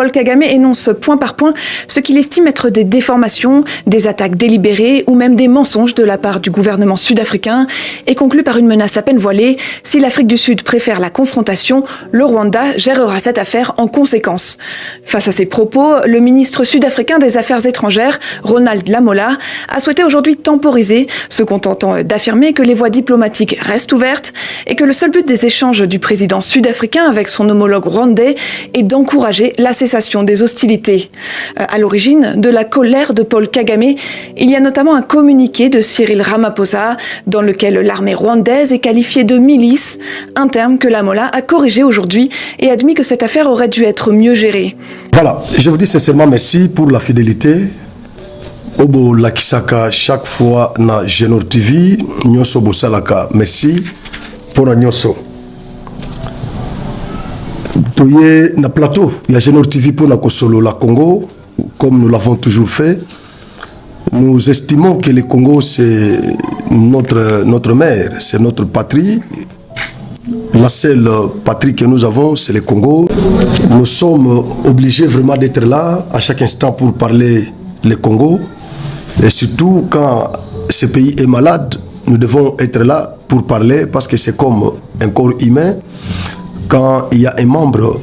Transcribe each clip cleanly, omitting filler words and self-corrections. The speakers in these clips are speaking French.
Paul Kagame énonce point par point ce qu'il estime être des déformations, des attaques délibérées ou même des mensonges de la part du gouvernement sud-africain et conclut par une menace à peine voilée. Si l'Afrique du Sud préfère la confrontation, le Rwanda gérera cette affaire en conséquence. Face à ces propos, le ministre sud-africain des Affaires étrangères, Ronald Lamola, a souhaité aujourd'hui temporiser, se contentant d'affirmer que les voies diplomatiques restent ouvertes et que le seul but des échanges du président sud-africain avec son homologue rwandais est d'encourager la cessation des hostilités. À l'origine de la colère de Paul Kagame, il y a notamment un communiqué de Cyril Ramaphosa dans lequel l'armée rwandaise est qualifiée de milice, un terme que Lamola a corrigé aujourd'hui et admis que cette affaire aurait dû être mieux gérée. Voilà, je vous dis sincèrement merci pour la fidélité. Obo Lakisaka chaque fois na Genor TV, Nyoso Bosalaka, merci pour Nyoso. Toye na plateau, il y a Genor TV pour na Kosolo la Congo, comme nous l'avons toujours fait. Nous estimons que le Congo c'est notre mère, c'est notre patrie. La seule patrie que nous avons, c'est le Congo. Nous sommes obligés vraiment d'être là à chaque instant pour parler le Congo. Et surtout quand ce pays est malade, nous devons être là pour parler parce que c'est comme un corps humain. Quand il y a un membre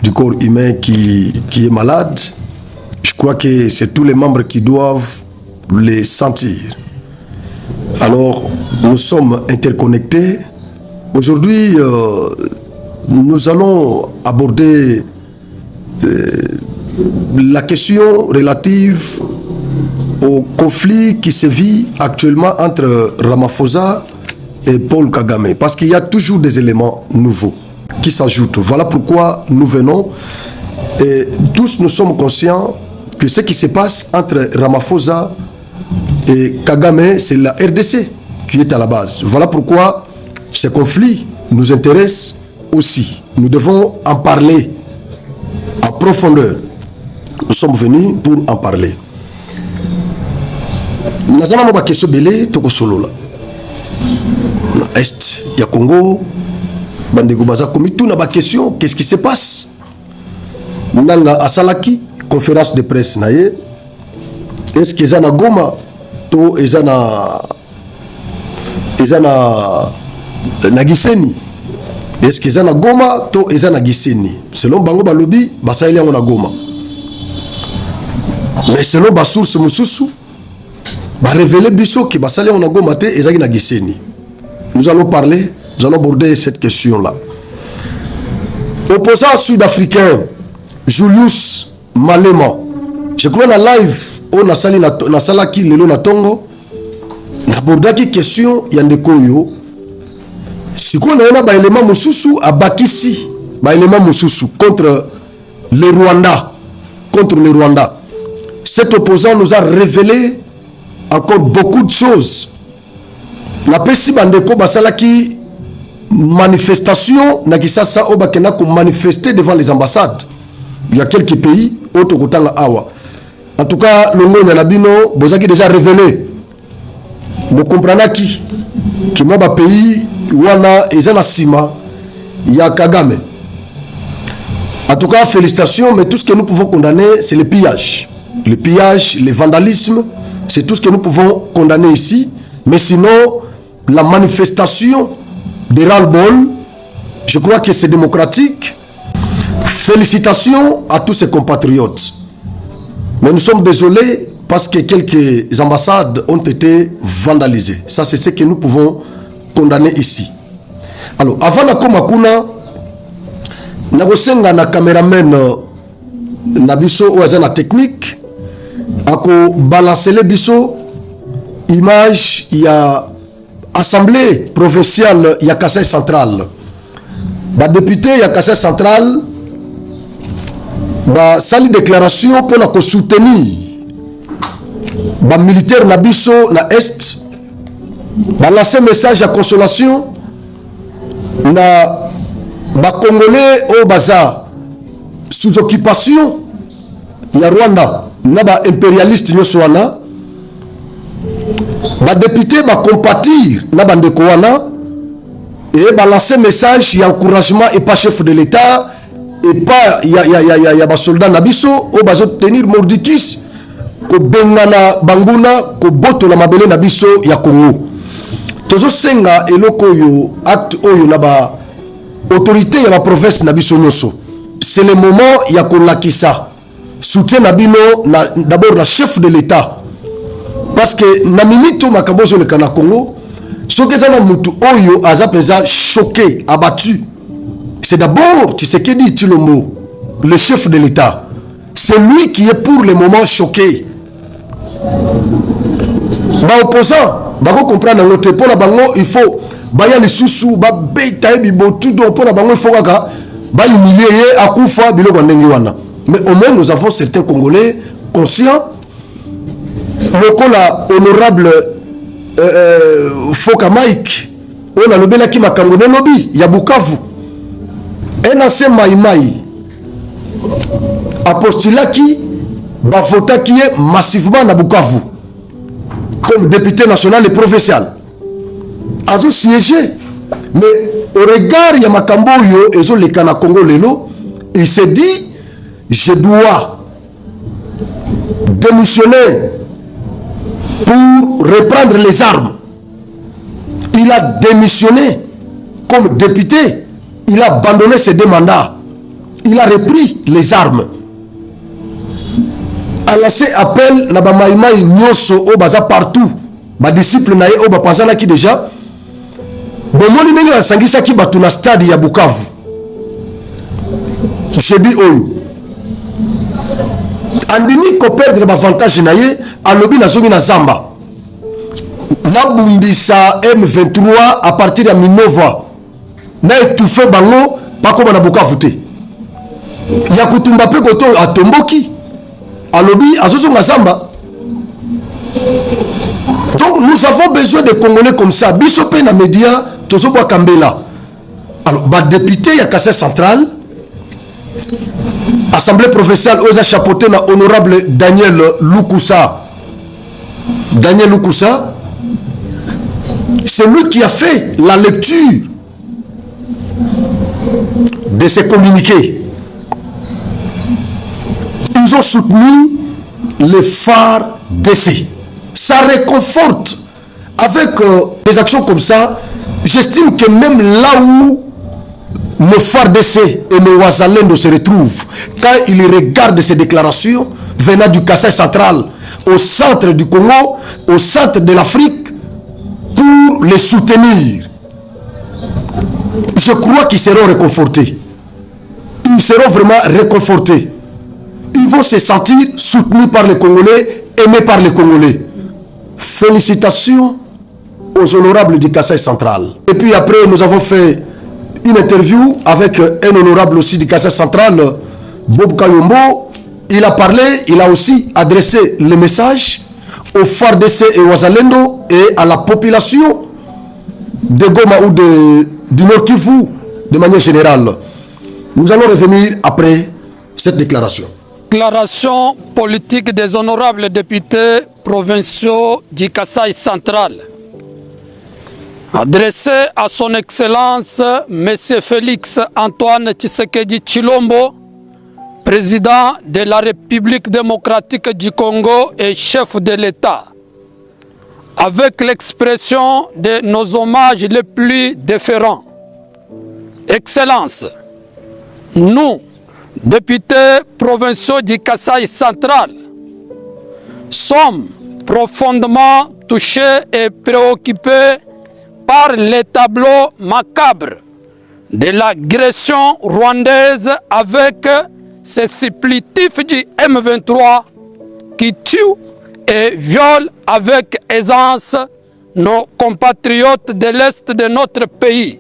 du corps humain qui est malade, je crois que c'est tous les membres qui doivent les sentir. Alors, nous sommes interconnectés. Aujourd'hui, nous allons aborder la question relative au conflit qui se vit actuellement entre Ramaphosa et Paul Kagame. Parce qu'il y a toujours des éléments nouveaux qui s'ajoutent. Voilà pourquoi nous venons. Et tous nous sommes conscients que ce qui se passe entre Ramaphosa et Kagame, c'est la RDC qui est à la base. Voilà pourquoi ce conflit nous intéresse aussi. Nous devons en parler en profondeur. Nous sommes venus pour en parler. Nous avons une question belé toko solo là. Est ya Congo, bandeko baza komi tout na ba question, qu'est-ce qui se passe? Nanga asalaki conférence de presse na ye. Est-ce que ezana Goma to ezana Gisenyi? Est-ce que ezana Goma to ezana Gisenyi? Selon bango balobi basaeli yango na Goma. Mais selon ba source mususu ba révéler biso que basali yango na Goma te ezaki na Gisenyi. Nous allons parler, nous allons aborder cette question-là. Opposant sud-africain Julius Malema, je crois na live on a sali na salaki lelo na tongo na bordaki question ya ndeko yo siko na yana ba élément mususu abakisi ba élément mususu contre le Rwanda. Cet opposant nous a révélé encore beaucoup de choses. Na pesi bandeko basalaki manifestation na kisasa obakena ko manifester devant les ambassades. Il y a quelques pays autokotanga awa. En tout cas, le monde Nabino, vous avez déjà révélé. Vous comprenez que moi, pays, wana ezana sima, il y a Kagame. En tout cas, félicitations, mais tout ce que nous pouvons condamner, c'est le pillage. Le pillage, le vandalisme, c'est tout ce que nous pouvons condamner ici. Mais sinon, la manifestation de ras-le-bol, je crois que c'est démocratique. Félicitations à tous ces compatriotes. Mais nous sommes désolés parce que quelques ambassades ont été vandalisées. Ça, c'est ce que nous pouvons condamner ici. Alors, avant la Komakuna, nagosenga na cameraman na biso ou na technique, ako balancer les biso image il y a assemblée provinciale il y a Kassai central. Ba député il y a Kassai central ba sali déclaration pour la soutenir ba militaire na biso na est ba lancer message à consolation na ba congolais au baza sous occupation ya Rwanda na ba impérialiste nyoso wana ba député ba compatir na ba ndeko wana et ba lancer message et encouragement et pas chef de l'État et pas il y a ba soldats nabiso au bazo tenir mordikis ko bengana banguna ko boto la mabele nabiso ya Congo. Tozo senga eloko yo acte oyo na ba autorité ya la province nabiso nyoso. C'est le moment ya ko lakisa soutien nabino na d'abord la chef de l'État. Parce que na minito makabozo le kana Congo, sokezana mutu oyo azapeza choqué, abattu. C'est d'abord Tshisekedi Tshilombo, le chef de l'État. C'est lui qui est pour le moment choqué. Ba opposant, ba ko comprendre ngote pour la bango, il faut baya le susu ba beta bibo tout donc pour la bango il faut kaka ba humilier akufa biloko ndenge wana. Mais au moins nous avons certains Congolais conscients. Lokola honorable Foka Mike, on a le belaki makambo ne lobby ya Bukavu. NAC Maïmaï apostolaki bavotaki massivement na Bukavu comme député national et provincial. Azo siégé, mais au regard ya makambo yo ezo le kana Congo lelo, il s'est dit je dois démissionner pour reprendre les armes. Il a démissionné comme député. Il a abandonné ses deux mandats. Il a repris les armes. A lancé appel na ba maïmaï nyoso o baza partout. Ba disciple na ye o ba pensana ki déjà. Bomoni ndenge asangisa ki batu na stade ya Bukavu. Je dis oyo. Andini ko perdre l'avantage na ye alobi na zongi na zamba. Na bumbisa M23 à partir de Minova. Na étouffé bango pako bana Bukavu te. Ya kutumba pe koto atomboki. Alobi azozonga zamba. Donc nous avons besoin de Congolais comme ça. Biso pe na média tozo bwa kambela. Alors ba député ya Kasai central Assemblée provinciale osa chapeauté na honorable Daniel Lukusa. Daniel Lukusa, c'est lui qui a fait la lecture de ces communiqués. Ils ont soutenu les phares d'essai. Ça réconforte. Avec des actions comme ça, j'estime que même là où nos phares d'essai et nos Ouazalendo se retrouvent, quand ils regardent ces déclarations venant du Kasai central, au centre du Congo, au centre de l'Afrique, pour les soutenir, je crois qu'ils seront réconfortés. Ils seront vraiment réconfortés. Ils vont se sentir soutenus par les Congolais, aimés par les Congolais. Félicitations aux honorables du Kasai central. Et puis après, nous avons fait une interview avec un honorable aussi du Kasai central, Bob Kayombo. Il a parlé, il a aussi adressé le message aux FARDC et Ouazalendo et à la population de Goma ou du Nord Kivu de manière générale. Nous allons revenir après cette déclaration. Déclaration politique des honorables députés provinciaux du Kasai central. Adressé à son Excellence M. Félix Antoine Tshisekedi Tshilombo, président de la République démocratique du Congo et chef de l'État, avec l'expression de nos hommages les plus déférents. Excellence, nous, députés provinciaux du Kasai central, sommes profondément touchés et préoccupés par les tableaux macabres de l'agression rwandaise avec ces supplétifs du M23 qui tuent et violent avec aisance nos compatriotes de l'Est de notre pays.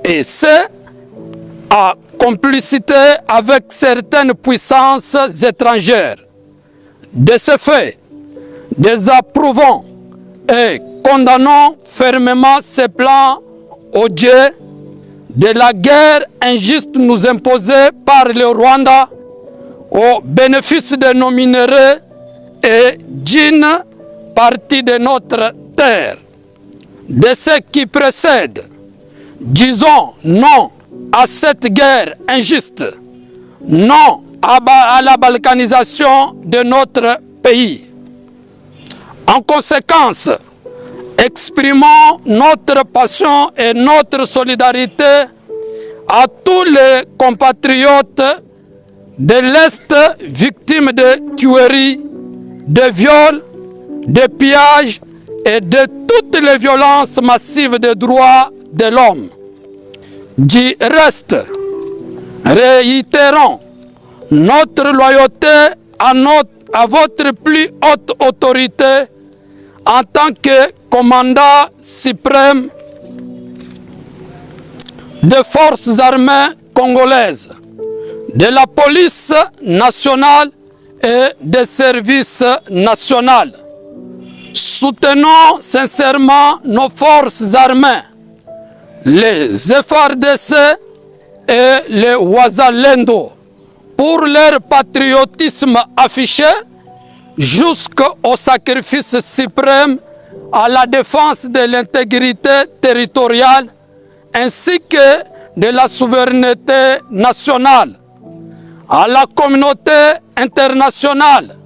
Et c'est à complicité avec certaines puissances étrangères. De ce fait, désapprouvons et condamnons fermement ces plans odieux de la guerre injuste nous imposée par le Rwanda au bénéfice de nos minéraux et d'une partie de notre terre. De ce qui précède, disons non à cette guerre injuste. Non à la balkanisation de notre pays. En conséquence, exprimons notre passion et notre solidarité à tous les compatriotes de l'Est victimes de tueries, de viols, de pillages et de toutes les violences massives des droits de l'homme. Du reste, réitérons notre loyauté à votre plus haute autorité en tant que commandant suprême des forces armées congolaises, de la police nationale et des services nationaux. Soutenons sincèrement nos forces armées, les FARDC et les Wazalendo, pour leur patriotisme affiché jusqu'au sacrifice suprême à la défense de l'intégrité territoriale ainsi que de la souveraineté nationale. À la communauté internationale,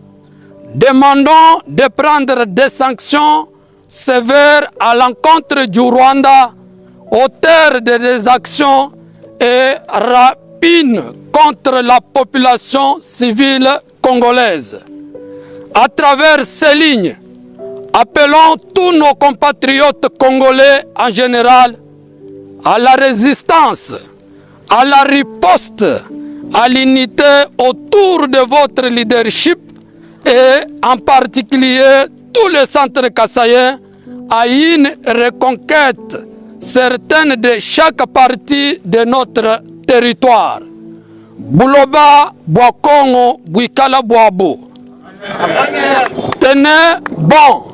demandons de prendre des sanctions sévères à l'encontre du Rwanda, auteur des actions et rapines contre la population civile congolaise. À travers ces lignes, appelons tous nos compatriotes congolais en général à la résistance, à la riposte, à l'unité autour de votre leadership et en particulier tous les centres kassaïens à une reconquête certaine de chaque partie de notre territoire. Buloba, Boakongo, Bouikala, Boabo. Tenez bon,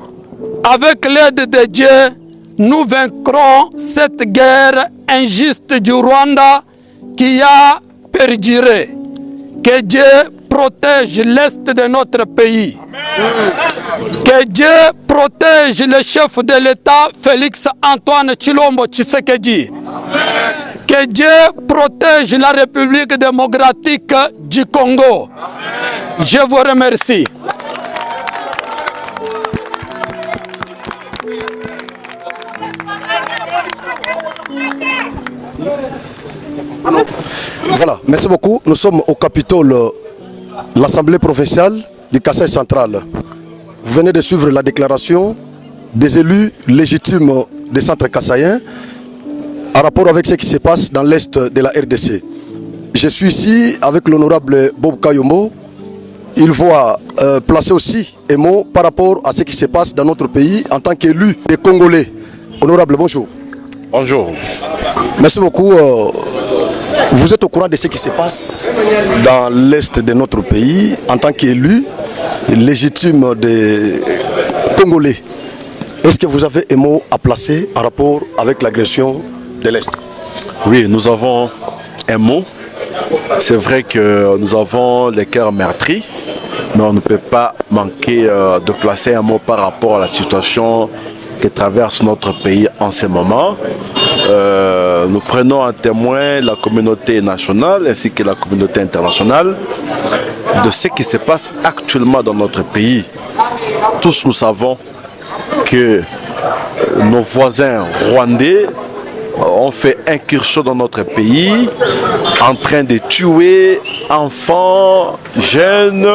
avec l'aide de Dieu, nous vaincrons cette guerre injuste du Rwanda qui a perduré. Que Dieu protège l'Est de notre pays. Que Dieu protège le chef de l'État, Félix Antoine Tshilombo Tshisekedi. Que Dieu protège la République démocratique du Congo. Je vous remercie. Voilà, merci beaucoup. Nous sommes au Capitole, l'Assemblée provinciale du Kasaï central. Vous venez de suivre la déclaration des élus légitimes des centres kassaïens en rapport avec ce qui se passe dans l'Est de la RDC. Je suis ici avec l'honorable Bob Kayombo. Il va placer aussi un mot par rapport à ce qui se passe dans notre pays en tant qu'élu des Congolais. Honorable, bonjour. Bonjour. Merci beaucoup. Vous êtes au courant de ce qui se passe dans l'Est de notre pays en tant qu'élu légitime des Congolais. Est-ce que vous avez un mot à placer en rapport avec l'agression de l'Est? Oui, nous avons un mot. C'est vrai que nous avons les cœurs meurtris, mais on ne peut pas manquer de placer un mot par rapport à la situation que traverse notre pays en ce moment. Nous prenons en témoin la communauté nationale ainsi que la communauté internationale de ce qui se passe actuellement dans notre pays. Tous nous savons que nos voisins rwandais ont fait incursion dans notre pays en train de tuer enfants, jeunes.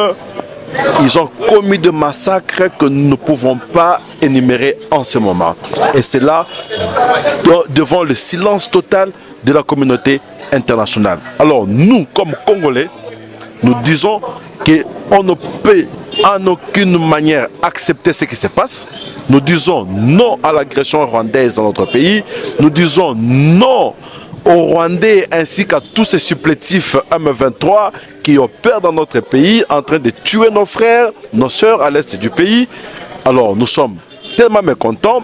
Ils ont commis des massacres que nous ne pouvons pas énumérer en ce moment. Et c'est là, devant le silence total de la communauté internationale. Alors nous, comme Congolais, nous disons qu'on ne peut en aucune manière accepter ce qui se passe. Nous disons non à l'agression rwandaise dans notre pays. Nous disons non aux Rwandais ainsi qu'à tous ces supplétifs M23 qui opèrent dans notre pays en train de tuer nos frères, nos sœurs à l'est du pays. Alors nous sommes tellement mécontents.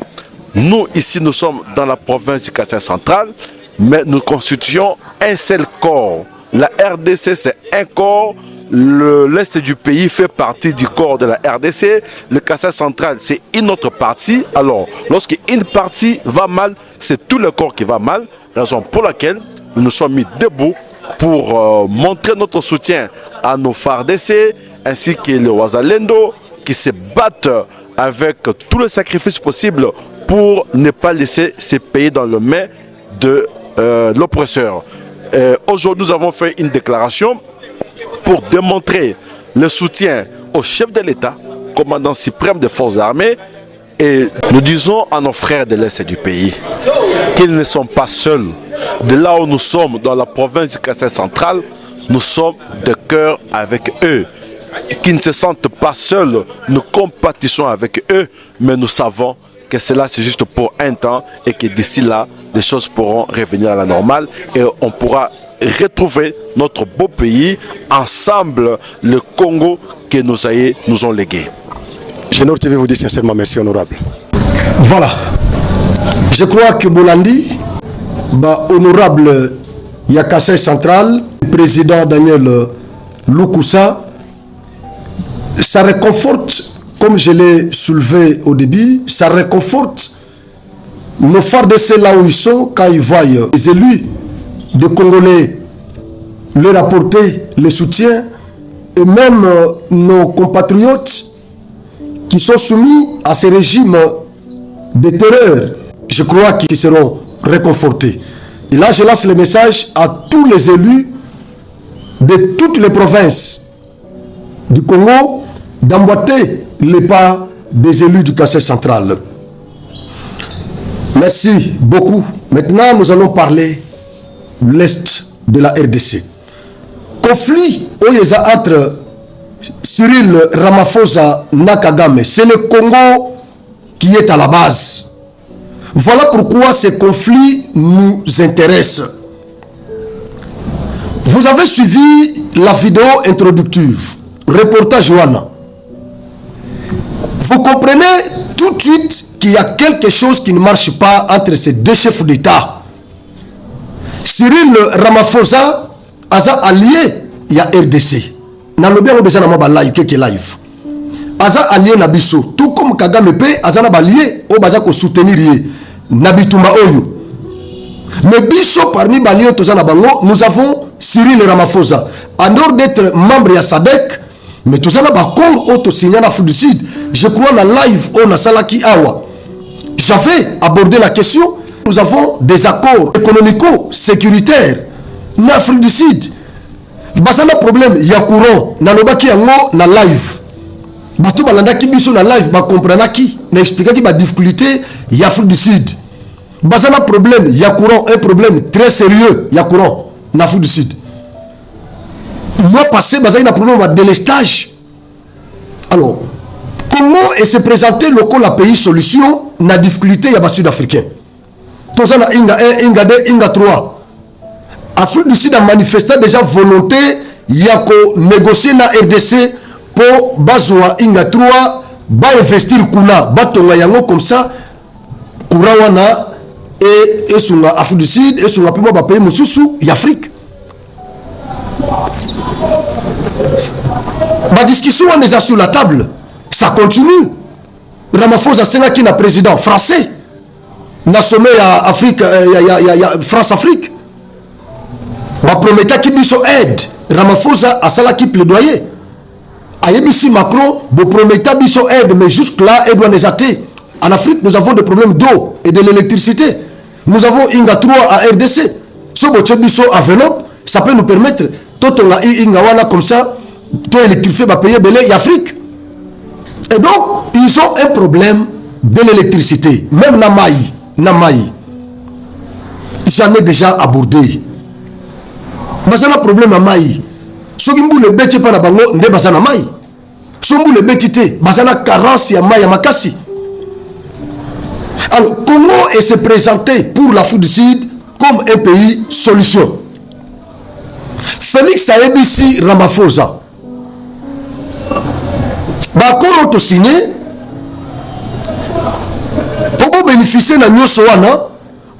Nous ici nous sommes dans la province du Kasaï central, mais nous constituons un seul corps. La RDC c'est un corps. L'Est du pays fait partie du corps de la RDC. Le Kasaï central, c'est une autre partie. Alors, lorsqu'une partie va mal, c'est tout le corps qui va mal. Raison pour laquelle nous nous sommes mis debout pour montrer notre soutien à nos FARDC ainsi que les Wazalendo qui se battent avec tous les sacrifices possibles pour ne pas laisser ces pays dans les mains de l'oppresseur. Aujourd'hui, nous avons fait une déclaration pour démontrer le soutien au chef de l'État, commandant suprême des forces armées, et nous disons à nos frères de l'Est du pays qu'ils ne sont pas seuls. De là où nous sommes, dans la province du Kasaï central, nous sommes de cœur avec eux. Qu'ils ne se sentent pas seuls, nous compatissons avec eux, mais nous savons que cela c'est juste pour un temps et que d'ici là, les choses pourront revenir à la normale et on pourra retrouver notre beau pays, ensemble, le Congo que nos aïeux nous ont légué. Génor TV vous dit sincèrement merci, honorable. Voilà. Je crois que Bolandi, honorable Yakassai Central, président Daniel Lukusa, ça réconforte, comme je l'ai soulevé au début, ça réconforte nos FARDC là où ils sont, quand ils voient les élus de Congolais leur apporter le soutien, et même nos compatriotes qui sont soumis à ces régimes de terreur, je crois qu'ils seront réconfortés. Et là, je lance le message à tous les élus de toutes les provinces du Congo d'emboîter les pas des élus du Kasaï central. Merci beaucoup. Maintenant, nous allons parler de l'Est de la RDC. Conflit entre Cyril Ramaphosa Nakagame, c'est le Congo qui est à la base. Voilà pourquoi ces conflits nous intéressent. Vous avez suivi la vidéo introductive, reportage Johanna. Vous comprenez tout de suite qu'il y a quelque chose qui ne marche pas entre ces deux chefs d'État. Cyril Ramaphosa a allié, il y a RDC. Nalobi a besoin de live, quelques live. Aza allié Nabiso, tout comme Kagame P, Aza na allié, au baza ko soutenir yé. Nabitumba Oyo. Mais biso parmi Balio Tozana Bango, nous avons Cyril Ramaphosa. En dehors d'être membre de SADC, mais Tozana Bakor Oto Signal Afrique du Sud, je crois dans live on a Salaki Awa. J'avais abordé la question. Nous avons des accords économico-sécuritaires en Afrique du Sud. Basana problème, il y a courant. Nalobaki yango na live. Bato balanda ki biso na live ba comprendre ki na expliquer ki ba difficulté il y a Afrique du Sud. Basana problème, il y a courant, un problème très sérieux, il y a courant en Afrique du Sud. Moi passé basana problème de délestage. Alors, comment est se présenter le la pays solution na difficulté ya ba sud-africain. Tozana inga 1, inga 2, inga 3. Afrique du Sud a manifesté déjà volonté ya négocier na RDC pour bazwa inga 3 ba investir kuna batonga yango comme ça kurawana et sunga Afrique du Sud et sunga pima ba pays mususu ya Afrique. La discussion on est sur la table, ça continue. Ramaphosa senga qui na président français na sommet à Afrique France Afrique. Ba prometa ki biso aide Ramaphosa a sala ki plaidoyer. Ayebisi Macron bo prometa biso aide mais jusque là aide doit les athées. En Afrique nous avons des problèmes d'eau et de l'électricité. Nous avons Inga 3 à RDC. So bo biso enveloppe, ça peut nous permettre totonga Inga wana comme ça to électrifier ba payer belé Afrique. Et donc ils ont un problème de l'électricité, même na Maï. J'en ai déjà abordé. Basana problème à Maï. Soki mbule beti pa na bango nde basana Maï. So mbule beti te basana carence ya Maï ya makasi. Alors comment est se présenter pour l'Afrique du Sud comme un pays solution? Félix Ayebisi Ramaphosa. Bakoro to signé pour bénéficier de Nyo Soana.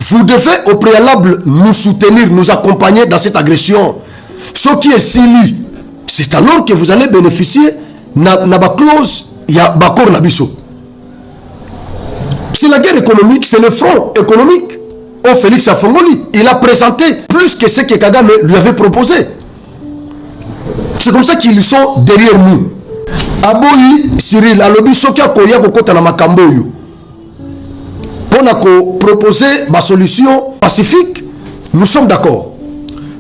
Vous devez au préalable nous soutenir, nous accompagner dans cette agression. Ce qui est sili, c'est alors que vous allez bénéficier de la clause, il y a Bakor Nabiso. C'est la guerre économique, c'est le front économique au Félix Afongoli. Il a présenté plus que ce que Kagame lui avait proposé. C'est comme ça qu'ils sont derrière nous. Aboyi Cyril alobi soki akoya kokota na makambo oyo pona ko proposer ma solution pacifique, nous sommes d'accord.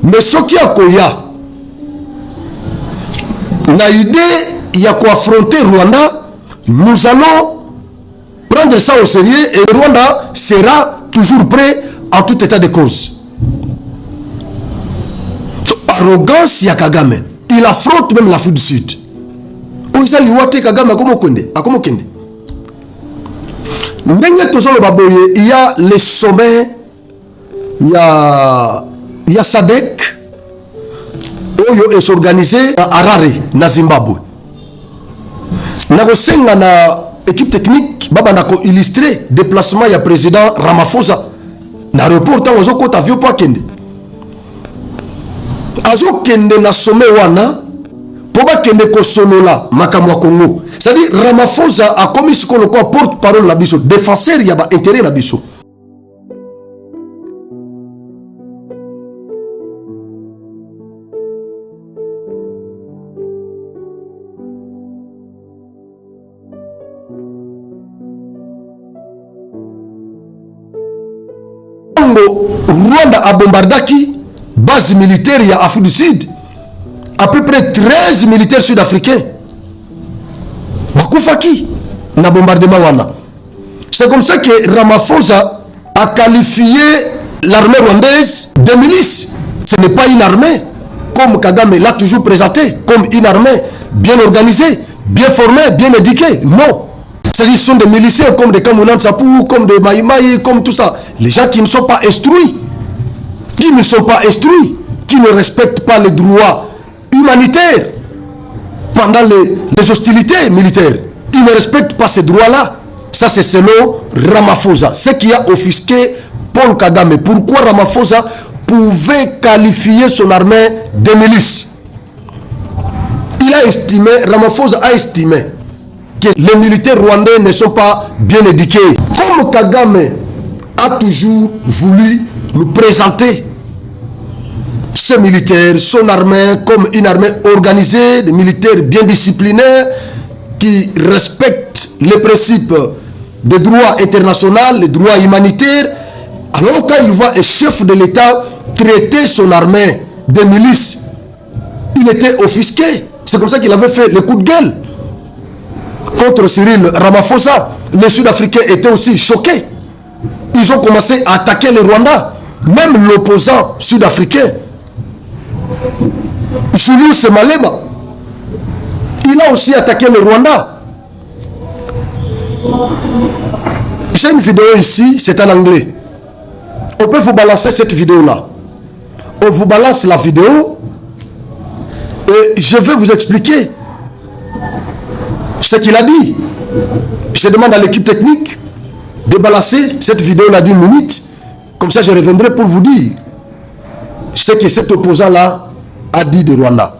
Mais soki akoya na idée ya ko affronter Rwanda, nous allons prendre ça au sérieux et le Rwanda sera toujours prêt en tout état de cause. Arrogance ya Kagame, il affronte même l'Afrique du Sud. Kagame akomokende. Il y a les sommets, il y a SADC, qui est organisé à Harare, na Zimbabwe. Nagosenga na équipe technique, baba nako illustrer déplacement ya président Ramaphosa. Na report ozo kota avion po akende. Azo kende na sommet wana po bakende ko solola makambo ya Congo. C'est-à-dire Ramaphosa a commis ce qu'on porte-parole na biso, défenseur ya ba intérêt na biso. Rwanda a bombardaki base militaire ya Afrique du Sud, à peu près 13 militaires sud-africains bakufaki na bombardement wana. C'est comme ça que Ramaphosa a qualifié l'armée rwandaise de milice. Ce n'est pas une armée comme Kagame l'a toujours présenté, comme une armée bien organisée, bien formée, bien éduquée. Non, c'est-à-dire ce sont des miliciens comme des Kamounan Tsapou, comme des Maïmaï, comme tout ça. Les gens qui ne sont pas instruits, qui ne respectent pas les droits humanitaires pendant les hostilités militaires. Ils ne respectent pas ces droits-là. Ça, c'est selon Ramaphosa. Ce qui a offusqué Paul Kagame. Pourquoi Ramaphosa pouvait qualifier son armée de milice? Ramaphosa a estimé que les militaires rwandais ne sont pas bien éduqués. Comme Kagame a toujours voulu nous présenter ces militaires, son armée, comme une armée organisée, des militaires bien disciplinés, qui respectent les principes des droits internationaux, les droits humanitaires. Alors quand il voit un chef de l'État traiter son armée de milices, il était offusqué. C'est comme ça qu'il avait fait le coup de gueule contre Cyril Ramaphosa. Les Sud-Africains étaient aussi choqués. Ils ont commencé à attaquer le Rwanda. Même l'opposant sud-africain, Julius Malema, il a aussi attaqué le Rwanda. J'ai une vidéo ici, c'est en anglais. On peut vous balancer cette vidéo-là. On vous balance la vidéo et je vais vous expliquer ce qu'il a dit. Je demande à l'équipe technique de balancer cette vidéo-là d'1 minute. Comme ça, je reviendrai pour vous dire ce que cet opposant-là a dit de Rwanda.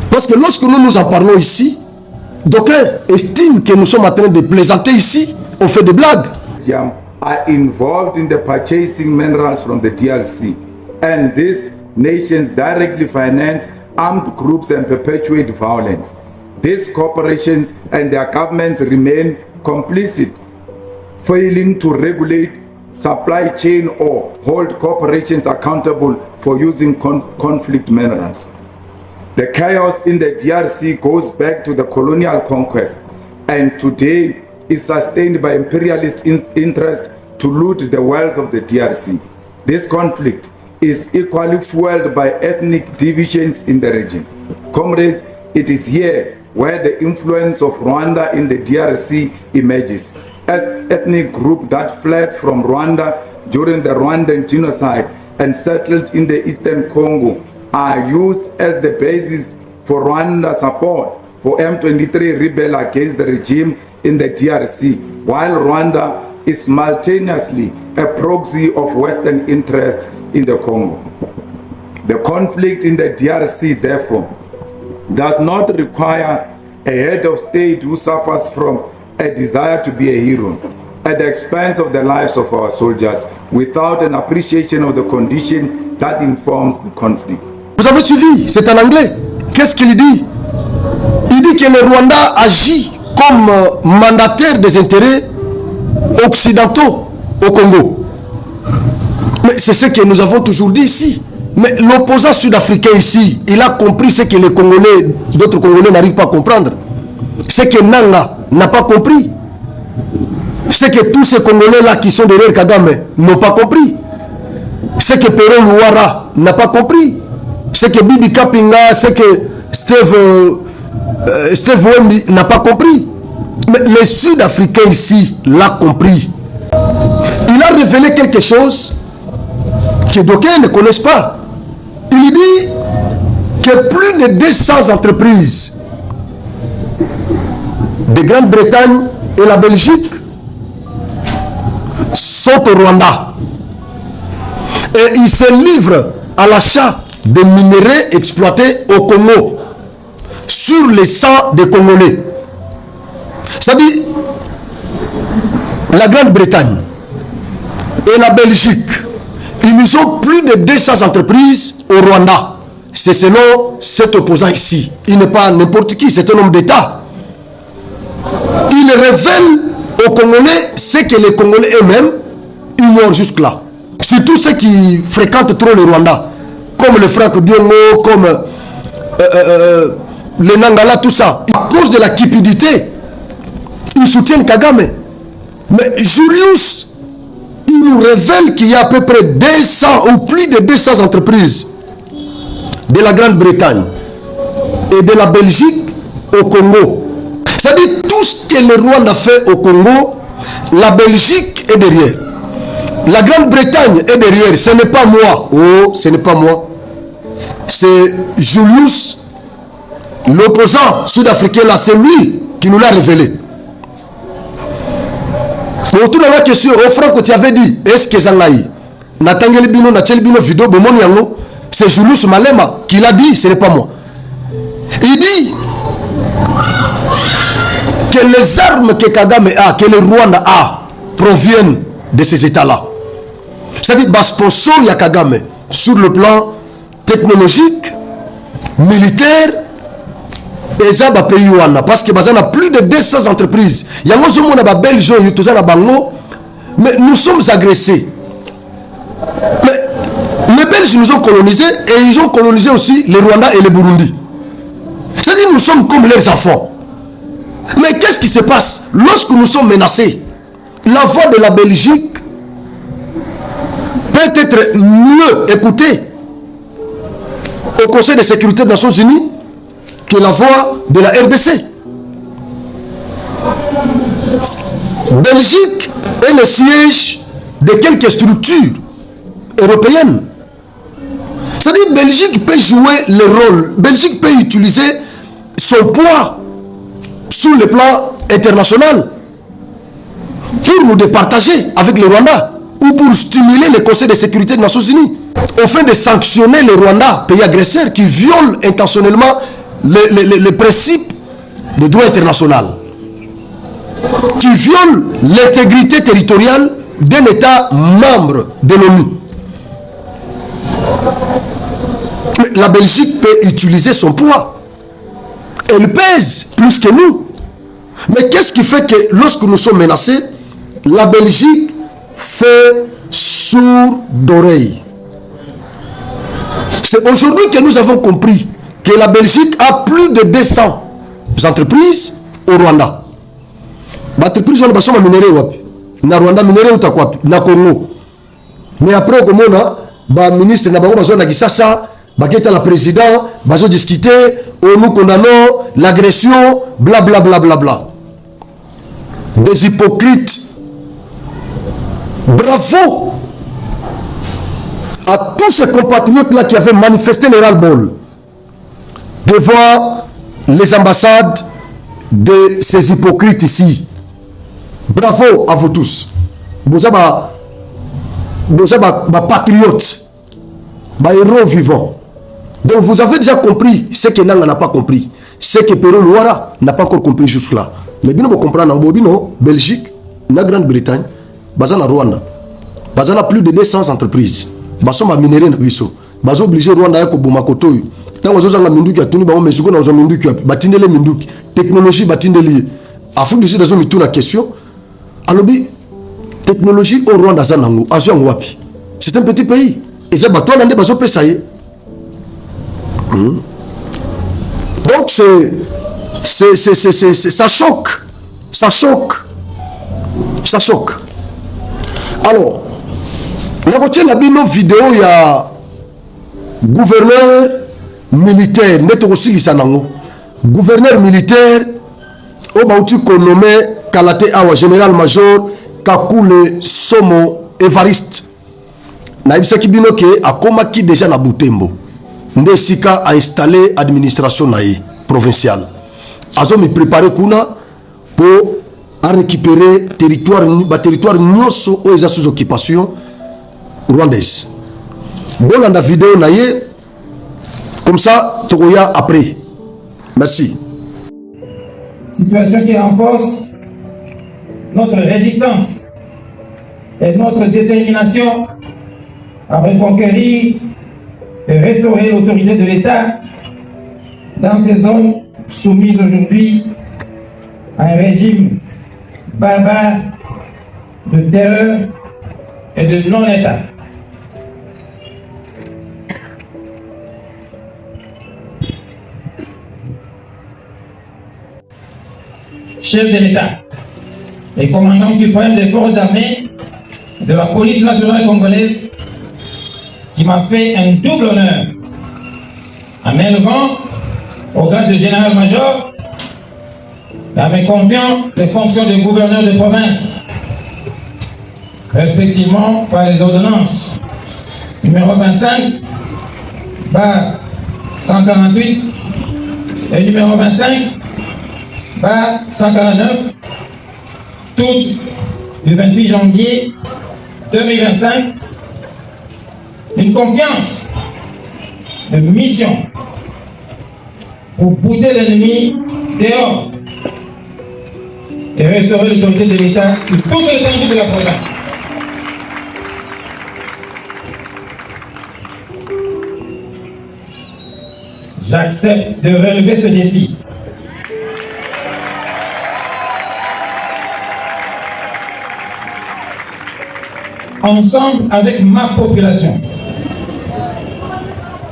Parce que lorsque nous en parlons ici, d'aucuns estiment que nous sommes en train de plaisanter ici, on fait des blagues. Are involved in the purchasing minerals from the DRC, and these nations directly finance armed groups and perpetuate violence. These corporations and their governments remain complicit, failing to regulate supply chain or hold corporations accountable for using conflict minerals. The chaos in the DRC goes back to the colonial conquest, and today is sustained by imperialist interest to loot the wealth of the DRC. This conflict is equally fueled by ethnic divisions in the region. Comrades, it is here where the influence of Rwanda in the DRC emerges. As ethnic groups that fled from Rwanda during the Rwandan genocide and settled in the Eastern Congo are used as the basis for Rwanda support for M23 rebel against the regime in the DRC, while Rwanda is simultaneously a proxy of Western interests in the Congo. The conflict in the DRC, therefore, does not require a head of state who suffers from a desire to be a hero at the expense of the lives of our soldiers without an appreciation of the condition that informs the conflict. Vous avez suivi, c'est en anglais. Qu'est-ce qu'il dit? Il dit que le Rwanda agit comme mandataire des intérêts occidentaux au Congo. Mais c'est ce que nous avons toujours dit ici. Mais l'opposant sud-africain ici, il a compris ce que les Congolais, d'autres Congolais n'arrivent pas à comprendre. Ce que Nanga n'a pas compris. Ce que tous ces Congolais-là qui sont derrière Kagame n'ont pas compris. Ce que Pero Luara n'a pas compris. Ce que Bibi Kapinga, ce que Steve Wemby n'a pas compris. Mais les Sud-Africains ici l'ont compris. Il a révélé quelque chose que d'aucuns ne connaissent pas. Il dit que plus de 200 entreprises de Grande-Bretagne et la Belgique sont au Rwanda. Et ils se livrent à l'achat de minerais exploités au Congo sur les sangs des Congolais. C'est-à-dire la Grande-Bretagne et la Belgique, ils ont plus de 200 entreprises au Rwanda. C'est selon cet opposant ici. Il n'est pas n'importe qui, c'est un homme d'État. Il révèle aux Congolais ce que les Congolais eux-mêmes ignorent jusque-là. Surtout ceux qui fréquentent trop le Rwanda, comme le Franck Diongo, comme les Nangala, tout ça. À cause de la cupidité, ils soutiennent Kagame. Mais Julius, il nous révèle qu'il y a à peu près 200 ou plus de 200 entreprises de la Grande-Bretagne et de la Belgique au Congo. C'est-à-dire tout ce que le Rwanda fait au Congo, la Belgique est derrière. La Grande-Bretagne est derrière. Ce n'est pas moi. Oh, ce n'est pas moi. C'est Julius, l'opposant sud-africain là, c'est lui qui nous l'a révélé. Autour de la question, au Franck, tu avais dit, est-ce que Zangaï, Natangeli Bino, Natangeli Bino, vidéo, Bomoni Yango, c'est Julius Malema qui l'a dit, ce n'est pas moi. Il dit que les armes que Kagame a, que le Rwanda a, proviennent de ces États-là. C'est-à-dire, sponsor ya Kagame sur le plan technologique, militaire, et ça va payer parce que y a plus de 200 entreprises. Il y a des Belges, mais nous sommes agressés. Mais les Belges nous ont colonisés et ils ont colonisé aussi le Rwanda et le Burundi. C'est-à-dire nous sommes comme leurs enfants. Mais qu'est-ce qui se passe lorsque nous sommes menacés? La voix de la Belgique peut être mieux écoutée au Conseil de sécurité des Nations Unies que la voix de la RDC. Belgique est le siège de quelques structures européennes. C'est-à-dire Belgique peut jouer le rôle, Belgique peut utiliser son poids sur le plan international pour nous départager avec le Rwanda ou pour stimuler le Conseil de sécurité des Nations Unies afin de sanctionner le Rwanda, pays agresseur qui viole intentionnellement les principes du droit international, qui viole l'intégrité territoriale d'un État membre de l'ONU. La Belgique peut utiliser son poids. Elle pèse plus que nous. Mais qu'est-ce qui fait que lorsque nous sommes menacés, la Belgique fait sourd d'oreille? C'est aujourd'hui que nous avons compris que la Belgique a plus de 200 entreprises au Rwanda. Entreprises on a minéraux wapi na Rwanda, minéraux utakwapi na Congo. Mais après comme on a ministre na bango bazona kisasa baketa la président bazo discuter nous condamnons l'agression bla bla bla bla bla. Des hypocrites. Bravo à tous ces compatriotes là qui avaient manifesté le ras-le-bol devant les ambassades de ces hypocrites ici. Bravo à vous tous. Vous êtes patriotes, héros vivants. Donc vous avez déjà compris ce que Nanga n'a pas compris, ce que Pero Luara n'a pas encore compris jusque-là. Mais bien vous comprenez, en Bobino, Belgique, la Grande-Bretagne, Bazana Rwanda. Bazala plus de 200 entreprises. Baso ma minéré na biso. Baso obligé Rwanda yako boma kotoyo. Tango zozanga minduki atuni ba Mexico na zo minduki batindele minduki. Technologie batindeli. Afrique du Sud dazo mitu na question. Alobi technologie au Rwanda zanango azo yango wapi. C'est un petit pays. Et ça bato nande baso pesa ye. Donc ça choque. Ça choque. Ça choque. Alors, la voiture la bino vidéo il y a gouverneur militaire neto aussi lisanango. Gouverneur militaire au bauti qu'on nommé Kalate Awa général major Kakule Somo Evariste. Na ibisaki bino ke akomaki déjà na Butembo. Ndesika a installé administration naïe provinciale. Azo mi préparé kuna pour à récupérer territoire nyoso ou les sous occupation rwandaise. Bon la vidéo naïe comme ça tokoya après. Merci. Situation qui renforce notre résistance et notre détermination à reconquérir et restaurer l'autorité de l'État dans ces zones soumises aujourd'hui à un régime barbare de terreur et de non-État. Chef de l'État et commandant suprême des forces armées de la police nationale congolaise, qui m'a fait un double honneur en m'élevant au grade de général-major et en me confiant les fonctions de gouverneur de province, respectivement par les ordonnances numéro 25, bar 148 et numéro 25, bar 149, toutes du 28 janvier 2025, une confiance de mission pour bouter l'ennemi dehors et restaurer l'autorité de l'État sur toute l'étendue de la province. J'accepte de relever ce défi. Ensemble avec ma population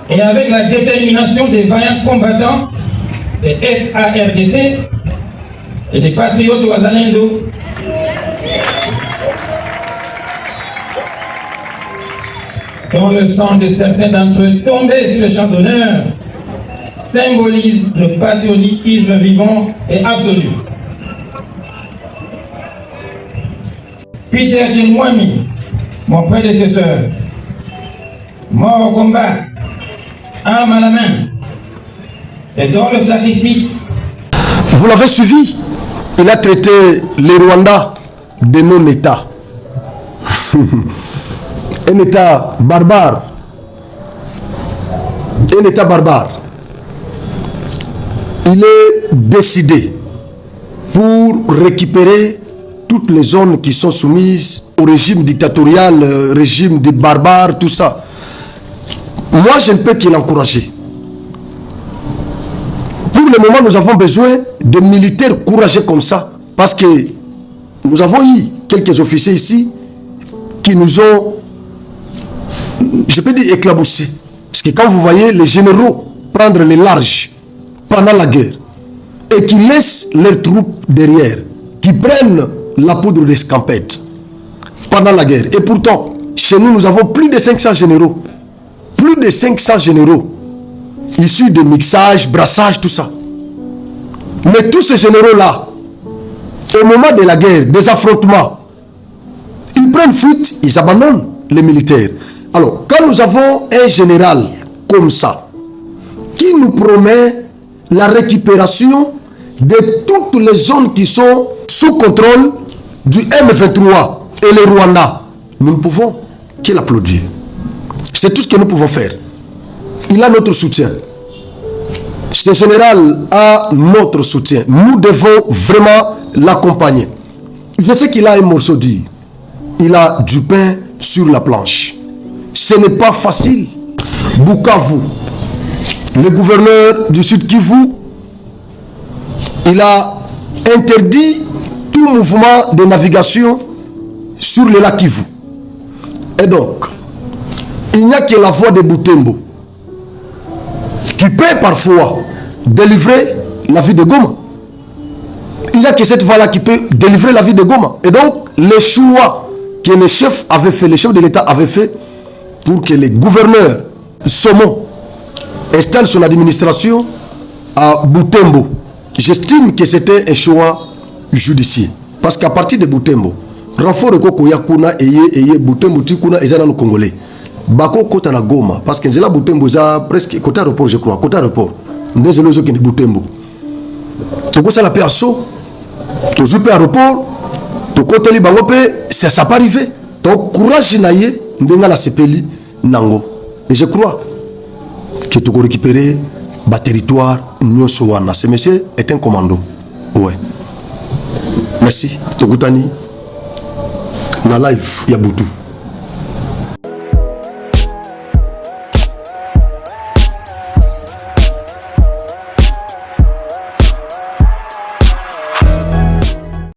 et avec la détermination des vaillants combattants des FARDC et des patriotes Wazalendo, dont le sang de certains d'entre eux tombés sur le champ d'honneur symbolise le patriotisme vivant et absolu. Peter Tchimwami, mon prédécesseur, mort au combat, arme à la main, et dont le sacrifice. Vous l'avez suivi, il a traité les Rwandais de non-État. Un État barbare. Un État barbare. Il est décidé pour récupérer toutes les zones qui sont soumises au régime dictatorial, régime des barbares, tout ça. Moi, je ne peux que l'encourager. Pour le moment, nous avons besoin de militaires courageux comme ça, parce que nous avons eu quelques officiers ici qui nous ont, je peux dire, éclaboussés. Parce que quand vous voyez les généraux prendre les larges pendant la guerre, et qui laissent leurs troupes derrière, qui prennent la poudre d'escampette pendant la guerre. Et pourtant, chez nous, nous avons plus de 500 généraux. Plus de 500 généraux issus de mixage, brassage, tout ça. Mais tous ces généraux-là, au moment de la guerre, des affrontements, ils prennent fuite, ils abandonnent les militaires. Alors, quand nous avons un général comme ça, qui nous promet la récupération de toutes les zones qui sont sous contrôle du M23 et les Rwandais, nous ne pouvons que l'applaudir. C'est tout ce que nous pouvons faire. Il a notre soutien. Ce général a notre soutien. Nous devons vraiment l'accompagner. Je sais qu'il a un morceau dit. Il a du pain sur la planche. Ce n'est pas facile. Bukavu, le gouverneur du Sud Kivu, il a interdit tout mouvement de navigation sur le lac Kivu. Et donc, il n'y a que la voie de Butembo qui peut parfois délivrer la vie de Goma. Il n'y a que cette voie-là qui peut délivrer la vie de Goma. Et donc, le choix que le chef avait fait, le chef de l'État avait fait pour que les gouverneurs Somon installent son administration à Butembo. J'estime que c'était un choix judiciaire. Parce qu'à partir de Butembo, renfort de Koko Yakuna et Butembo Tikuna et Zana Congolais. Bako Kota na Goma. Parce que Zela Butembo, c'est presque côté aéroport, je crois. Côté aéroport. Nous sommes les Butembo. Toko ça la paix à saut. Tu joues aéroport. Tu côté li bango pe, ça pas arrivé. Donc courage naie, ndenga la sepeli nango. Et je crois que tu peux récupérer le territoire Nyosowana. Ce monsieur est un commando. Ouais. Merci. Togutani. Na live Yabutu.